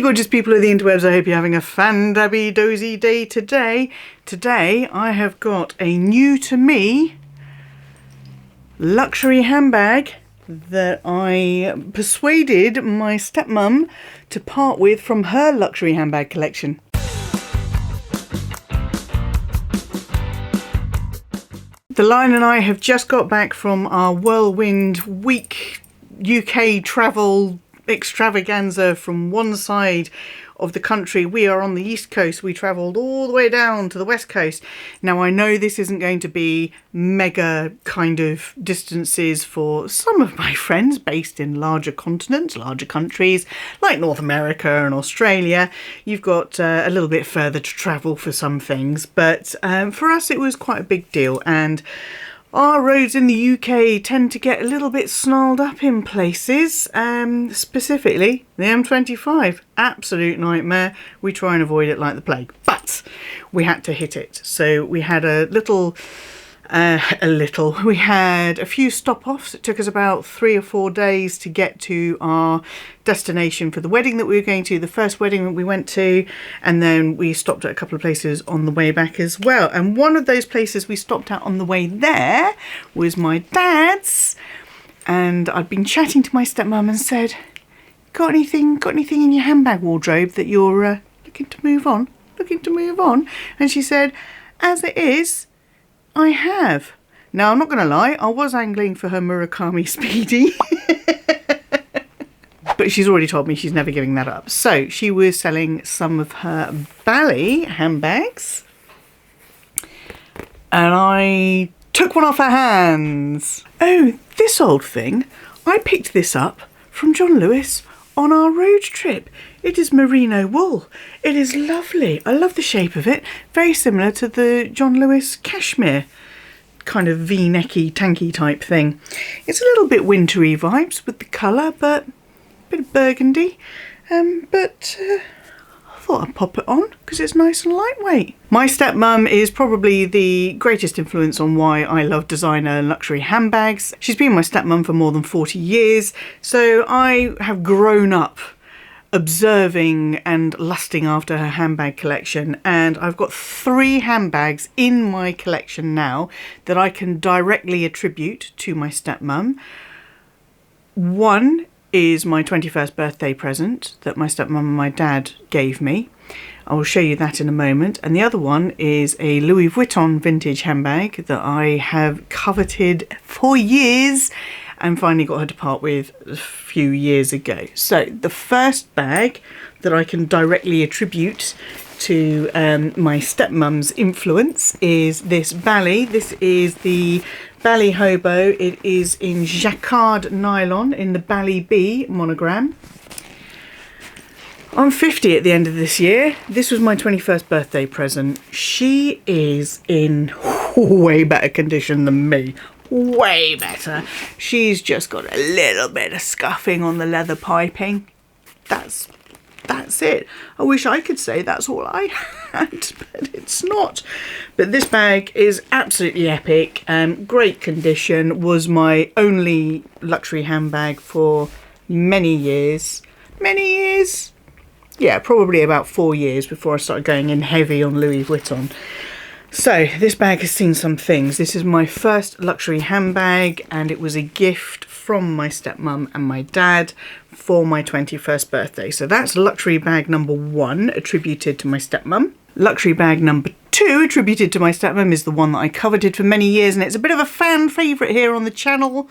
gorgeous people of the interwebs, I hope you're having a fan-dabby dozy day today. Today I have got a new to me luxury handbag that I persuaded my stepmum to part with from her luxury handbag collection. The Lion and I have just got back from our whirlwind week UK travel extravaganza from one side of the country. We are on the east coast. We travelled all the way down to the west coast. Now I know this isn't going to be mega kind of distances for some of my friends based in larger continents, larger countries like North America and Australia. You've got a little bit further to travel for some things, but for us it was quite a big deal, and our roads in the UK tend to get a little bit snarled up in places, specifically the M25. Absolute nightmare. We try and avoid it like the plague, but we had to hit it. So we had we had a few stop-offs. It took us about 3 or 4 days to get to our destination for the wedding that we were going to, the first wedding that we went to, and then we stopped at a couple of places on the way back as well. And one of those places we stopped at on the way there was my dad's, and I'd been chatting to my stepmum and said, got anything in your handbag wardrobe that you're looking to move on? And she said, as it is, I have. Now, I'm not going to lie, I was angling for her Murakami Speedy. But she's already told me she's never giving that up. So she was selling some of her Bally handbags, and I took one off her hands. Oh, this old thing. I picked this up from John Lewis on our road trip. It is merino wool. It is lovely. I love the shape of it. Very similar to the John Lewis cashmere kind of V-necky, tanky type thing. It's a little bit wintry vibes with the colour, but a bit of burgundy. But I thought I'd pop it on because it's nice and lightweight. My stepmum is probably the greatest influence on why I love designer and luxury handbags. She's been my stepmum for more than 40 years, so I have grown up observing and lusting after her handbag collection, and I've got 3 handbags in my collection now that I can directly attribute to my stepmum. One is my 21st birthday present that my stepmum and my dad gave me. I will show you that in a moment. And the other one is a Louis Vuitton vintage handbag that I have coveted for years and finally got her to part with a few years ago. So the first bag that I can directly attribute to my stepmum's influence is this Bally. This is the Bali Hobo. It is in jacquard nylon in the Bally B monogram. I'm 50 at the end of this year. This was my 21st birthday present. She is in way better condition than me. Way better. She's just got a little bit of scuffing on the leather piping. That's it. I wish I could say that's all I had, but it's not. But this bag is absolutely epic. Great condition. Was my only luxury handbag for many years. Yeah, probably about 4 years before I started going in heavy on Louis Vuitton. So this bag has seen some things. This is my first luxury handbag, and it was a gift from my stepmum and my dad for my 21st birthday. So that's luxury bag number 1, attributed to my stepmum. Luxury bag number 2, attributed to my stepmum, is the one that I coveted for many years, and it's a bit of a fan favourite here on the channel.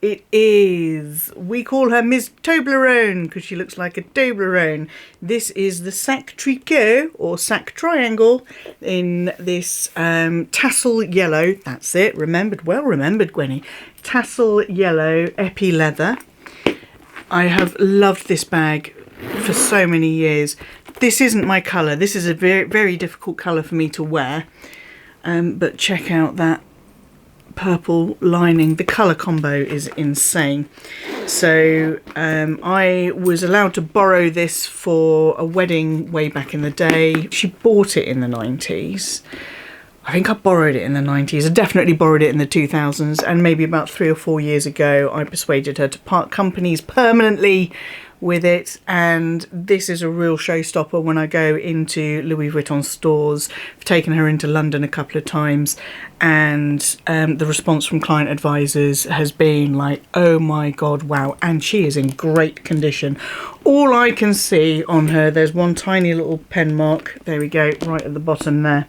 It is, we call her Ms Toblerone because she looks like a Toblerone. This is the Sac Tricot or Sac Triangle in this tassel yellow. That's it, remembered, well remembered, Gwenny. Tassel yellow epi leather. I have loved this bag for so many years. This isn't my colour. This is a very, very difficult colour for me to wear. But check out that purple lining. The colour combo is insane. So I was allowed to borrow this for a wedding way back in the day. She bought it in the 90s. I think I borrowed it in the 90s. I definitely borrowed it in the 2000s, and maybe about 3 or 4 years ago I persuaded her to part companies permanently with it, and this is a real showstopper when I go into Louis Vuitton stores. I've taken her into London a couple of times, and the response from client advisors has been like, oh my god, wow. And she is in great condition. All I can see on her, there's one tiny little pen mark, there we go, right at the bottom there.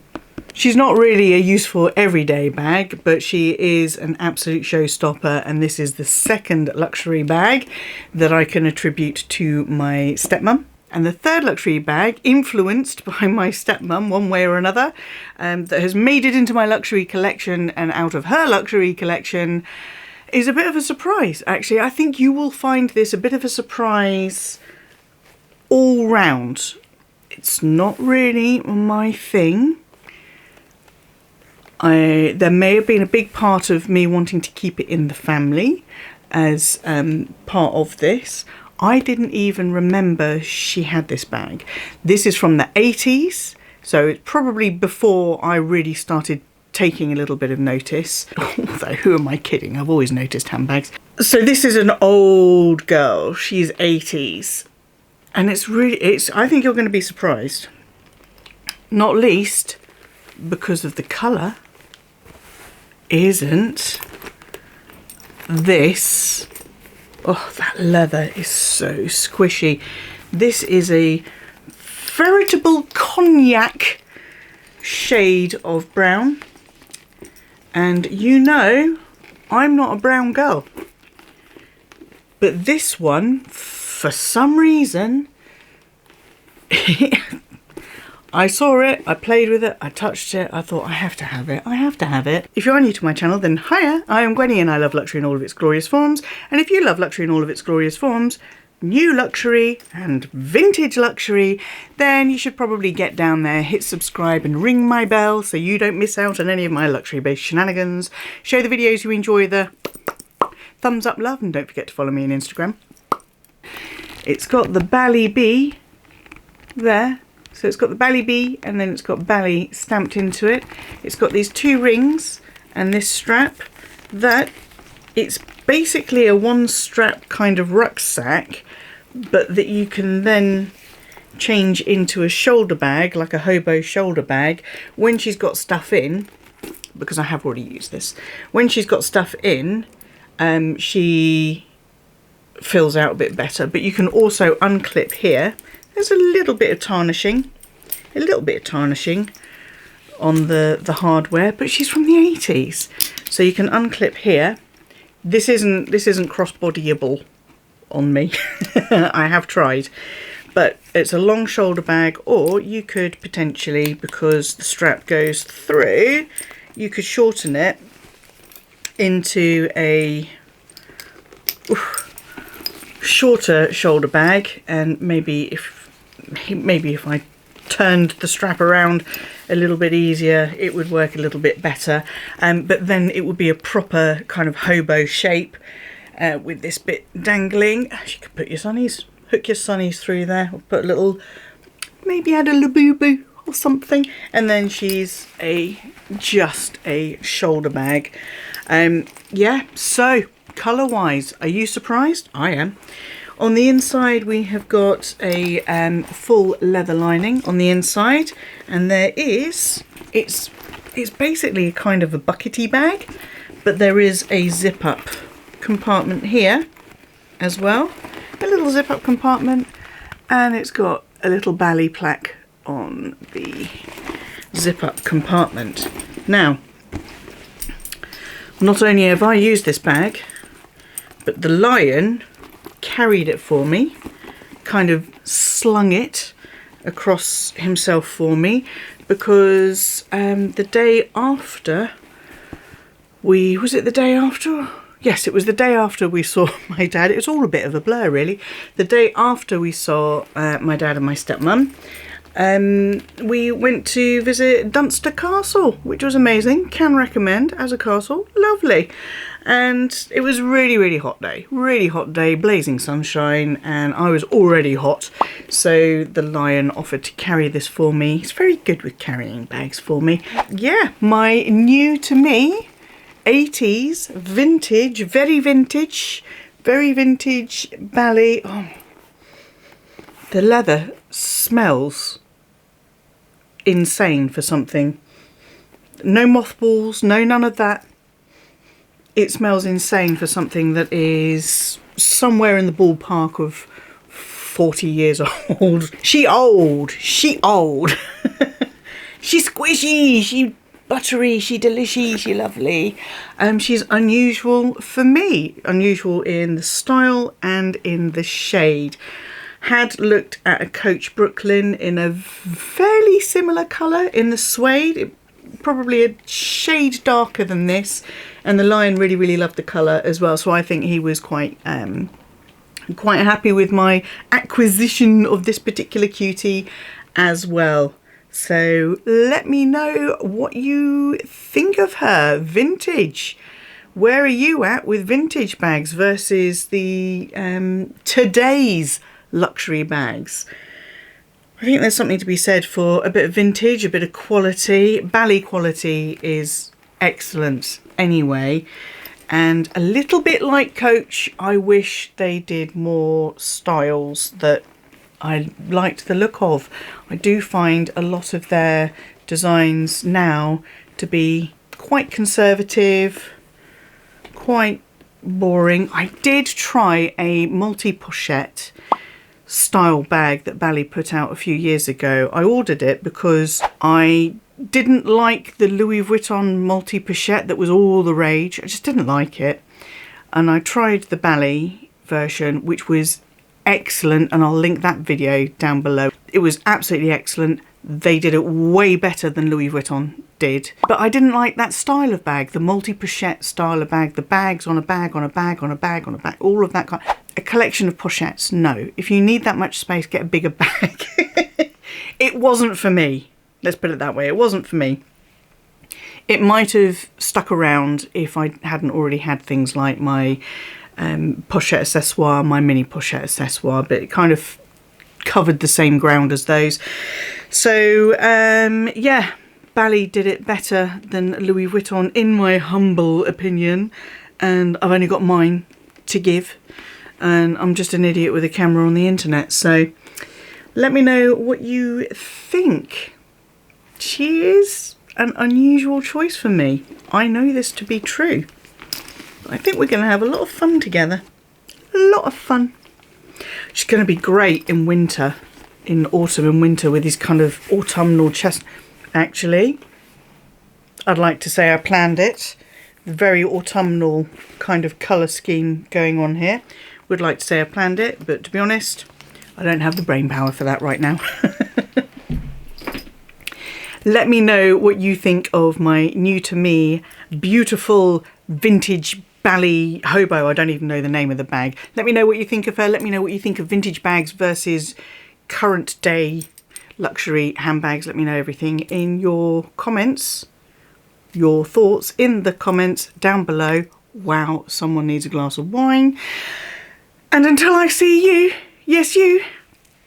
She's not really a useful everyday bag, but she is an absolute showstopper, and this is the second luxury bag that I can attribute to my stepmom. And the third luxury bag, influenced by my stepmom one way or another, that has made it into my luxury collection and out of her luxury collection, is a bit of a surprise, actually. I think you will find this a bit of a surprise all round. It's not really my thing. There may have been a big part of me wanting to keep it in the family as part of this. I didn't even remember she had this bag. This is from the 80s, so it's probably before I really started taking a little bit of notice. Although, who am I kidding? I've always noticed handbags. So this is an old girl. She's 80s. And I think you're going to be surprised. Not least because of the colour. Isn't this, oh, that leather is so squishy. This is a veritable cognac shade of brown, and you know I'm not a brown girl, but this one, for some reason, I saw it, I played with it, I touched it, I thought I have to have it, I have to have it. If you are new to my channel, then hiya, I am Gwenny and I love luxury in all of its glorious forms. And if you love luxury in all of its glorious forms, new luxury and vintage luxury, then you should probably get down there, hit subscribe and ring my bell so you don't miss out on any of my luxury based shenanigans. Show the videos you enjoy the thumbs up love, and don't forget to follow me on Instagram. It's got the Bally B there. So it's got the Bally B and then it's got Bally stamped into it. It's got these two rings and this strap that it's basically a one strap kind of rucksack, but that you can then change into a shoulder bag, like a hobo shoulder bag, when she's got stuff in, because I have already used this. When she's got stuff in, she fills out a bit better, but you can also unclip here. There's a little bit of tarnishing on the hardware, but she's from the 80s, so you can unclip here. This isn't crossbodyable on me. I have tried, but it's a long shoulder bag, or you could potentially, because the strap goes through, you could shorten it into a shorter shoulder bag, and maybe if I turned the strap around a little bit easier, it would work a little bit better, but then it would be a proper kind of hobo shape with this bit dangling. You could put your sunnies, hook your sunnies through there, or put a little, maybe add a labubu or something, and then she's just a shoulder bag. Yeah, so colour wise, are you surprised? I am. On the inside we have got a full leather lining on the inside, and there is, it's basically kind of a buckety bag, but there is a zip up compartment here as well, a little zip up compartment, and it's got a little Bally plaque on the zip up compartment. Now, not only have I used this bag, but the lion carried it for me, kind of slung it across himself for me, because the day after was it the day after? Yes, it was the day after we saw my dad. It was all a bit of a blur, really. The day after we saw my dad and my stepmum, we went to visit Dunster Castle, which was amazing. Can recommend as a castle. Lovely. And it was really hot day, blazing sunshine, and I was already hot, so the lion offered to carry this for me. He's very good with carrying bags for me. Yeah, my new to me 80s vintage, very vintage Bally. Oh, The leather smells insane for something. No mothballs, no none of that. It smells insane for something that is somewhere in the ballpark of 40 years old. She old. She old. She's squishy. She buttery. She delicious. She lovely. She's unusual for me. Unusual in the style and in the shade. Had looked at a Coach Brooklyn in a fairly similar colour in the suede. Probably a shade darker than this, and the Lion really loved the colour as well, so I think he was quite happy with my acquisition of this particular cutie as well. So let me know what you think of her. Vintage, where are you at with vintage bags versus the today's luxury bags? I think there's something to be said for a bit of vintage, a bit of quality. Bally quality is excellent anyway. And a little bit like Coach, I wish they did more styles that I liked the look of. I do find a lot of their designs now to be quite conservative, quite boring. I did try a multi-pochette style bag that Bally put out a few years ago. I ordered it because I didn't like the Louis Vuitton multi-pochette that was all the rage. I just didn't like it. And I tried the Bally version, which was excellent, and I'll link that video down below. It was absolutely excellent. They did it way better than Louis Vuitton did. But I didn't like that style of bag, the multi-pochette style of bag, the bags on a bag, on a bag, on a bag, on a bag, all of that kind. A collection of pochettes, no. If you need that much space, get a bigger bag. It wasn't for me. Let's put it that way. It wasn't for me. It might have stuck around if I hadn't already had things like my pochette accessoire, my mini pochette accessoire, but it kind of covered the same ground as those. So yeah, Bally did it better than Louis Vuitton in my humble opinion, and I've only got mine to give, and I'm just an idiot with a camera on the internet. So let me know what you think. She is an unusual choice for me. I know this to be true. I think we're going to have a lot of fun together. A lot of fun. She's going to be great in winter, in autumn and winter, with these kind of autumnal chest. Actually, I'd like to say I planned it. Very autumnal kind of colour scheme going on here. Would like to say I planned it, but to be honest, I don't have the brain power for that right now. Let me know what you think of my new to me beautiful vintage Bali Hobo. I don't even know the name of the bag. Let me know what you think of her. Let me know what you think of vintage bags versus current day luxury handbags. Let me know everything in your comments. Your thoughts in the comments down below. Wow, someone needs a glass of wine. And until I see you, yes you,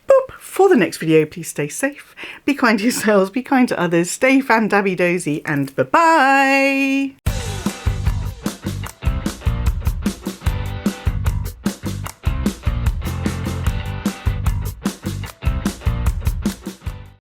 boop, for the next video, please stay safe, be kind to yourselves, be kind to others, stay fan-dabby-dozy, and bye-bye!